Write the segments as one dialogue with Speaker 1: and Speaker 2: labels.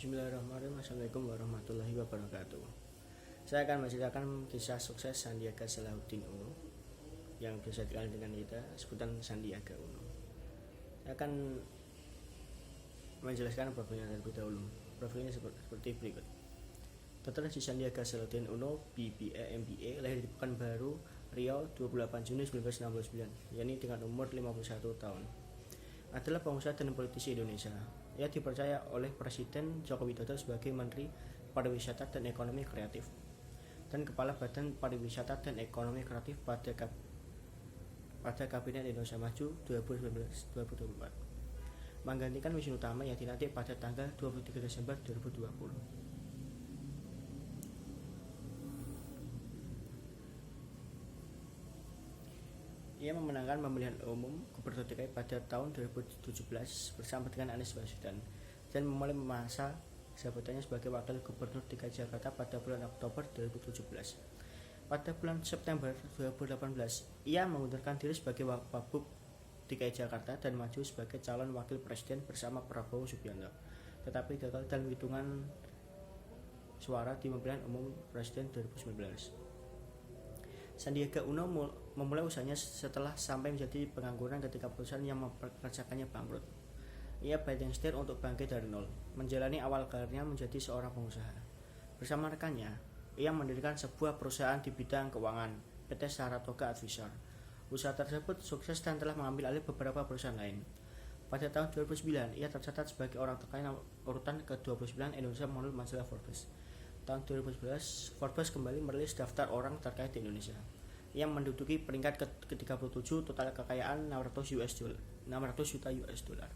Speaker 1: Bismillahirrahmanirrahim. Assalamualaikum warahmatullahi wabarakatuh. Saya akan menceritakan kisah sukses Sandiaga Salahuddin Uno yang biasa dikenal dengan kita sebutan Sandiaga Uno. Saya akan menjelaskan profilnya terlebih dahulu. Profilnya seperti berikut. Dr. Haji Sandiaga Salahuddin Uno, BBA, MBA, lahir di Pekanbaru, Riau, 28 Juni 1969, yakni dengan umur 51 tahun. Adalah pengusaha dan politisi Indonesia. Ia dipercaya oleh Presiden Joko Widodo sebagai Menteri Pariwisata dan Ekonomi Kreatif dan Kepala Badan Pariwisata dan Ekonomi Kreatif pada Kabinet Indonesia Maju 2019-2024, menggantikan Wisnu Tama yang dilantik pada tanggal 23 Desember 2020. Ia memenangkan pemilihan umum Gubernur DKI pada tahun 2017 bersama dengan Anies Baswedan dan memulai masa jabatannya sebagai Wakil Gubernur DKI Jakarta pada bulan Oktober 2017. Pada bulan September 2018, ia mengundurkan diri sebagai Wagub DKI Jakarta dan maju sebagai calon Wakil Presiden bersama Prabowo Subianto, tetapi gagal dalam hitungan suara di pemilihan umum Presiden 2019. Sandiaga Uno memulai usahanya setelah sampai menjadi pengangguran ketika perusahaan yang mempekerjakannya bangkrut. Ia banting setir untuk bangkit dari nol, menjalani awal karirnya menjadi seorang pengusaha. Bersama rekannya, ia mendirikan sebuah perusahaan di bidang keuangan, PT Saratoga Advisor. Usaha tersebut sukses dan telah mengambil alih beberapa perusahaan lain. Pada tahun 2009, ia tercatat sebagai orang terkaya urutan ke-29 Indonesia menurut majalah Forbes. Tahun 2011, Forbes kembali merilis daftar orang terkaya di Indonesia yang menduduki peringkat ke-37 total kekayaan 600 juta US dollar.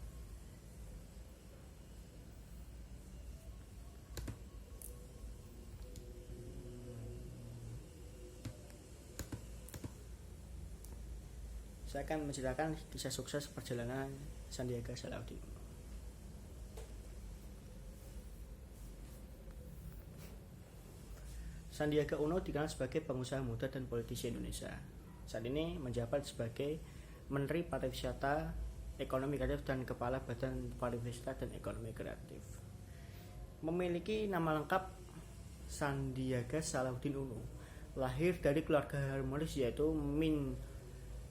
Speaker 1: Saya akan menceritakan kisah sukses perjalanan Sandiaga Salahuddin Uno. Sandiaga Uno dikenal sebagai pengusaha muda dan politisi Indonesia. Saat ini menjabat sebagai Menteri Pariwisata, Ekonomi Kreatif dan Kepala Badan Pariwisata dan Ekonomi Kreatif. Memiliki nama lengkap Sandiaga Salahuddin Uno. Lahir dari keluarga harmonis yaitu Min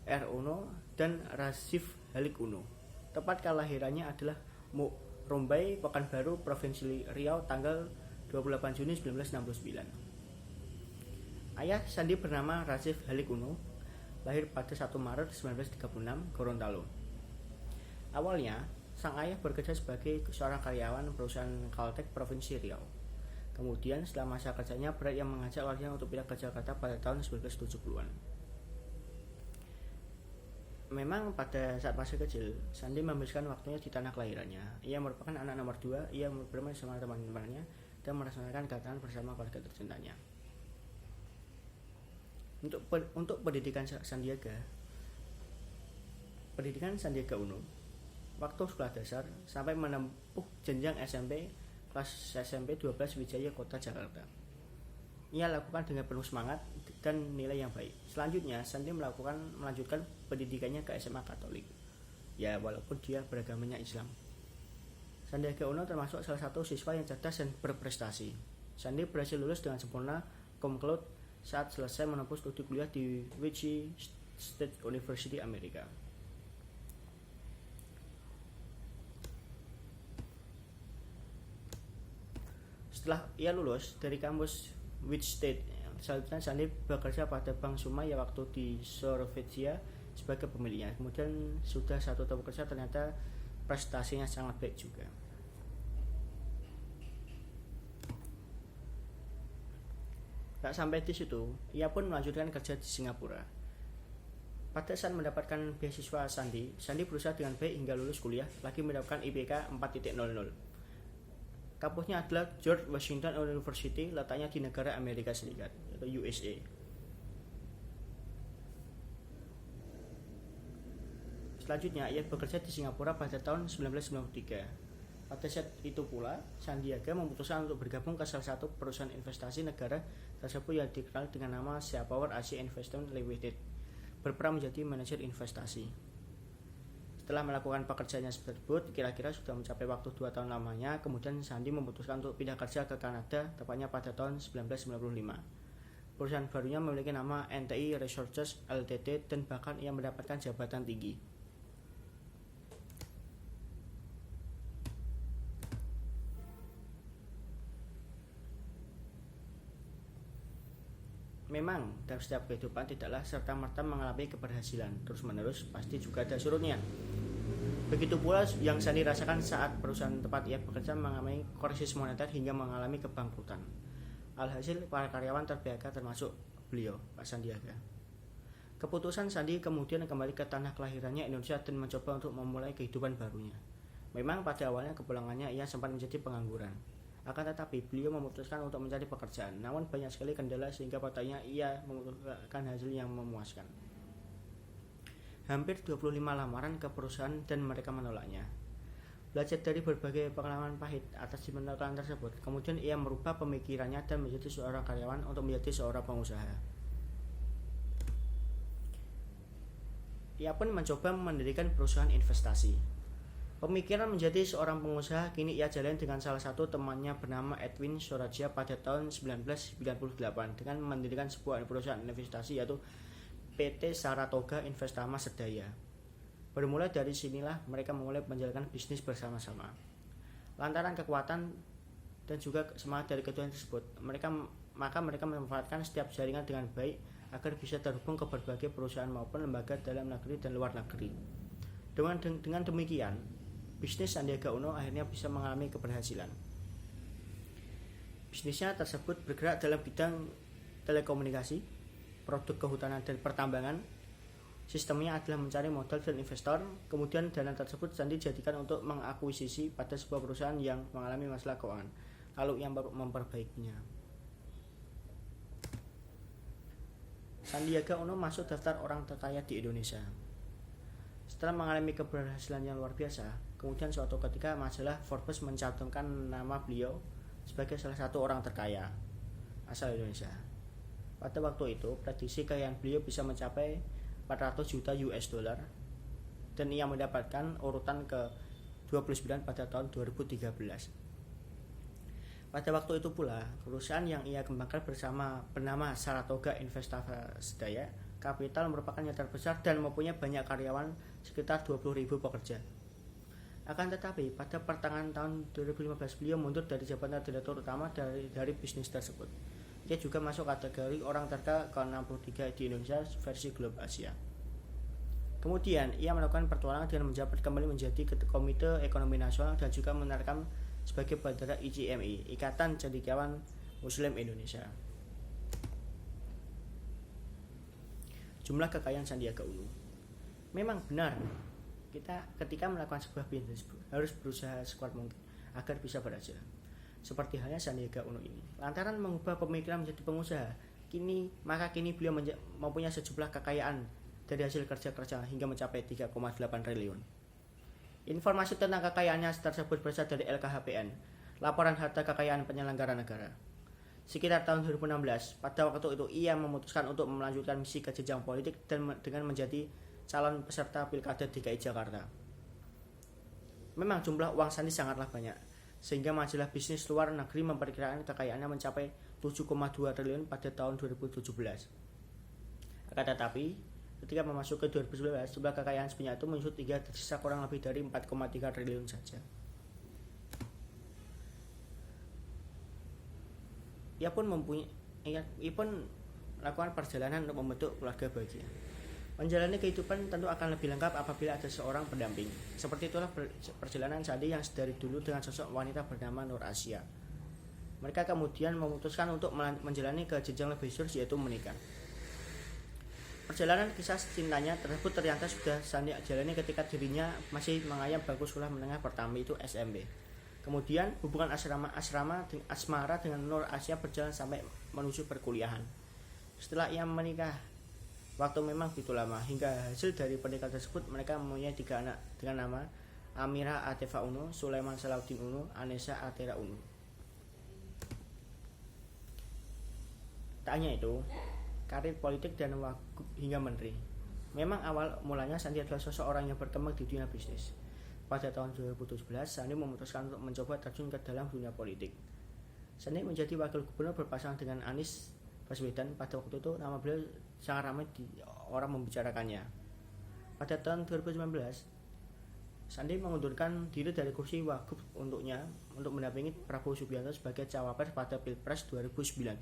Speaker 1: R. Uno dan Rasif Halik Uno. Tempat kelahirannya adalah Rumbai, Pekanbaru, Provinsi Riau, tanggal 28 Juni 1969. Ayah Sandi bernama Rasif Halik Uno, lahir pada 1 Maret 1936, Gorontalo. Awalnya, sang ayah bekerja sebagai seorang karyawan perusahaan Caltek Provinsi Riau. Kemudian setelah masa kerjanya berat, ia mengajak keluarganya untuk pindah ke Jakarta pada tahun 1970-an. Memang pada saat masih kecil, Sandi menghabiskan waktunya di tanah kelahirannya. Ia merupakan anak nomor 2, ia bermain bersama teman-temannya dan merasakan kedatangan bersama keluarga tercintanya. Untuk pendidikan Sandiaga Uno, waktu sekolah dasar sampai menempuh jenjang SMP, kelas SMP 12 Wijaya Kota Jakarta. Ia lakukan dengan penuh semangat dan nilai yang baik. Selanjutnya, Sandi melanjutkan pendidikannya ke SMA Katolik. Ya, walaupun dia beragamanya Islam. Sandiaga Uno termasuk salah satu siswa yang cerdas dan berprestasi. Sandi berhasil lulus dengan sempurna cum laude saat selesai menempuh studi kuliah di Wichita State University, Amerika. Setelah ia lulus dari kampus Wichita State, selanjutnya Sandi bekerja pada Bank Sumaya waktu di Slovakia sebagai pemiliknya. Kemudian sudah 1 tahun bekerja, ternyata prestasinya sangat baik juga. Tak sampai di situ, ia pun melanjutkan kerja di Singapura. Pada saat mendapatkan beasiswa Sandi berusaha dengan baik hingga lulus kuliah, lagi mendapatkan IPK 4.00. Kampusnya adalah George Washington University, letaknya di negara Amerika Serikat, atau USA. Selanjutnya, ia bekerja di Singapura pada tahun 1993. Pada saat itu pula, Sandiaga memutuskan untuk bergabung ke salah satu perusahaan investasi negara tersebut yang dikenal dengan nama Seapower Asia Investment Limited, berperan menjadi manajer investasi. Setelah melakukan pekerjaannya tersebut, kira-kira sudah mencapai waktu 2 tahun lamanya, kemudian Sandi memutuskan untuk pindah kerja ke Kanada, tepatnya pada tahun 1995. Perusahaan barunya memiliki nama NTI Resources Ltd dan bahkan ia mendapatkan jabatan tinggi. Memang dalam setiap kehidupan tidaklah serta-merta mengalami keberhasilan terus-menerus, pasti juga ada surutnya. Begitu pula yang Sandi rasakan saat perusahaan tempat ia bekerja mengalami krisis moneter hingga mengalami kebangkrutan. Alhasil para karyawan ter-PHK termasuk beliau, Pak Sandiaga. Keputusan Sandi kemudian kembali ke tanah kelahirannya Indonesia dan mencoba untuk memulai kehidupan barunya. Memang pada awalnya kepulangannya ia sempat menjadi pengangguran. Akan tetapi beliau memutuskan untuk mencari pekerjaan. Namun banyak sekali kendala sehingga patahnya ia membutuhkan hasil yang memuaskan. Hampir 25 lamaran ke perusahaan dan mereka menolaknya. Belajar dari berbagai pengalaman pahit atas penolakan tersebut, kemudian ia merubah pemikirannya dan menjadi seorang karyawan untuk menjadi seorang pengusaha. Ia pun mencoba mendirikan perusahaan investasi. Pemikiran menjadi seorang pengusaha kini ia jalani dengan salah satu temannya bernama Edwin Soraja pada tahun 1998 dengan mendirikan sebuah perusahaan investasi yaitu PT Saratoga Investama Sedaya. Bermula dari sinilah mereka mulai menjalankan bisnis bersama-sama. Lantaran kekuatan dan juga semangat dari keduanya tersebut, mereka memanfaatkan setiap jaringan dengan baik agar bisa terhubung ke berbagai perusahaan maupun lembaga dalam negeri dan luar negeri. Dengan demikian, bisnis Sandiaga Uno akhirnya bisa mengalami keberhasilan. Bisnisnya tersebut bergerak dalam bidang telekomunikasi, produk kehutanan dan pertambangan. Sistemnya adalah mencari modal dan investor, kemudian dana tersebut Sandi jadikan untuk mengakuisisi pada sebuah perusahaan yang mengalami masalah keuangan, lalu yang memperbaikinya. Sandiaga Uno masuk daftar orang terkaya di Indonesia. Setelah mengalami keberhasilan yang luar biasa, kemudian suatu ketika majalah Forbes mencantumkan nama beliau sebagai salah satu orang terkaya asal Indonesia. Pada waktu itu, prediksi kekayaan beliau bisa mencapai 400 juta US dollar dan ia mendapatkan urutan ke 29 pada tahun 2013. Pada waktu itu pula, perusahaan yang ia kembangkan bersama bernama Saratoga Investama Sedaya Capital merupakan yang terbesar dan mempunyai banyak karyawan sekitar 20.000 pekerja. Akan tetapi, pada pertengahan tahun 2015 beliau mundur dari jabatan direktur utama dari bisnis tersebut. Ia juga masuk kategori orang terkaya ke-63 di Indonesia versi Globe Asia. Kemudian, ia melakukan pertualangan dengan menjabat kembali menjadi Komite Ekonomi Nasional dan juga menerkam sebagai Bendahara ICMI, Ikatan Cendekiawan Muslim Indonesia. Jumlah kekayaan Sandiaga Uno. Memang benar, kita ketika melakukan sebuah bisnis harus berusaha sekuat mungkin agar bisa berhasil. Seperti halnya Sandiaga Uno ini. Lantaran mengubah pemikiran menjadi pengusaha, kini beliau mempunyai sejumlah kekayaan dari hasil kerja hingga mencapai 3,8 triliun. Informasi tentang kekayaannya tersebut berasal dari LKHPN, Laporan Harta Kekayaan Penyelenggara Negara. Sekitar tahun 2016, pada waktu itu ia memutuskan untuk melanjutkan misi ke jenjang politik dan dengan menjadi calon peserta Pilkada DKI Jakarta. Memang jumlah uang Sandi sangatlah banyak, sehingga majalah bisnis luar negeri memperkirakan kekayaannya mencapai 7,2 triliun pada tahun 2017. Akan tetapi, ketika memasuki 2019, jumlah kekayaan sebanyak itu menyusut hingga tersisa kurang lebih dari 4,3 triliun saja. Ia pun melakukan perjalanan untuk membentuk keluarga bahagia. Menjalani kehidupan tentu akan lebih lengkap apabila ada seorang pendamping. Seperti itulah perjalanan Sandi yang dari dulu dengan sosok wanita bernama Nur Asia. Mereka kemudian memutuskan untuk menjalani ke jenjang lebih serius, yaitu menikah. Perjalanan kisah cintanya tersebut ternyata sudah Sandi jalani ketika dirinya masih mengayam bangku sekolah menengah pertama, itu SMP. Kemudian hubungan asmara dengan Nur Asia berjalan sampai menuju perkuliahan. Setelah ia menikah, waktu memang begitu lama, hingga hasil dari pernikahan tersebut mereka mempunyai 3 anak dengan nama Amira Atefa Uno, Sulaiman Salahuddin Uno, Anessa Atera Uno. Tak hanya itu, karir politik dan wagub hingga menteri. Memang awal mulanya Sandi adalah seseorang yang berkembang di dunia bisnis. Pada tahun 2017, Sandi memutuskan untuk mencoba terjun ke dalam dunia politik. Sandi menjadi wakil gubernur berpasangan dengan Anies Baswedan. Pada waktu itu nama beliau sangat ramai orang membicarakannya. Pada tahun 2019, Sandi mengundurkan diri dari kursi wagub untuk mendampingi Prabowo Subianto sebagai cawapres pada Pilpres 2019.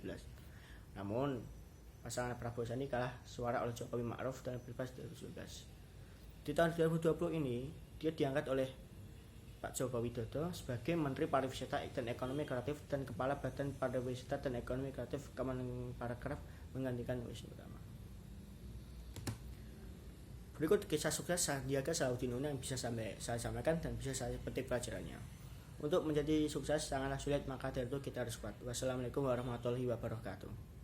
Speaker 1: Namun, pasangan Prabowo Sandi kalah suara oleh Jokowi Ma'ruf dalam Pilpres 2019. Di tahun 2020 ini, dia diangkat oleh Pak Joko Widodo sebagai Menteri Pariwisata dan Ekonomi Kreatif dan Kepala Badan Pariwisata dan Ekonomi Kreatif Kemenparekraf menggantikan Wisnu Tama. Berikut kisah sukses Sandiaga Salahuddin Uno yang bisa saya sampaikan dan bisa saya petik pelajarannya. Untuk menjadi sukses sangatlah sulit, maka dari itu kita harus kuat. Wassalamualaikum warahmatullahi wabarakatuh.